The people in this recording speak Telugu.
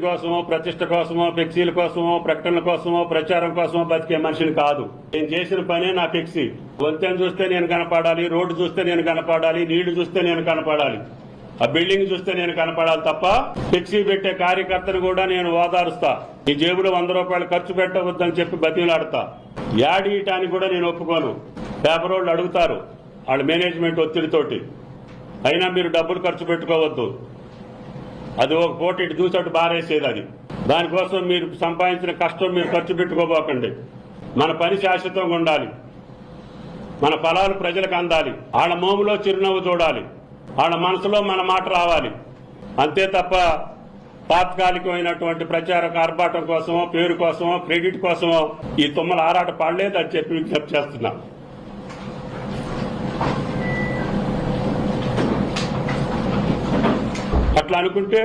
కోసమో ప్రతిష్ట కోసమో ఫ్లెక్సీల కోసమో ప్రకటనల కోసమో ప్రచారం కోసమో బతికే మనిషిని కాదు. నేను చేసిన పనే నా ఫ్లెక్సీ. వంతెన చూస్తే నేను కనపడాలి, రోడ్డు చూస్తే నేను కనపడాలి, నీళ్లు చూస్తే నేను కనపడాలి, ఆ బిల్డింగ్ చూస్తే నేను కనపడాలి తప్ప ఫ్లెక్సీ పెట్టే కార్యకర్తను కూడా నేను ఓదారుస్తా. ఈ జేబులో 100 రూపాయలు ఖర్చు పెట్టవద్దని చెప్పి బతిలాడతా. యాడ్ ఇయటానికి కూడా నేను ఒప్పుకోను. పేపర్ వాళ్ళు అడుగుతారు వాళ్ళ మేనేజ్మెంట్ ఒత్తిడితోటి, అయినా మీరు డబ్బులు ఖర్చు పెట్టుకోవద్దు, అది ఒక పూట ఇటు చూసట్టు బారేసేది. అది దానికోసం మీరు సంపాదించిన కష్టం మీరు ఖర్చు పెట్టుకోబోకండి. మన పని శాశ్వతంగా ఉండాలి, మన ఫలాలు ప్రజలకు అందాలి, వాళ్ళ మోములో చిరునవ్వు చూడాలి, వాళ్ళ మనసులో మన మాట రావాలి. అంతే తప్ప తాత్కాలికమైనటువంటి ప్రచార ఆర్భాటం కోసమో పేరు కోసమో క్రెడిట్ కోసమో ఈ తుమ్మల ఆరాట పడలేదు అని చెప్పి విజ్ఞప్తి చేస్తున్నా. అట్లా అనుకుంటే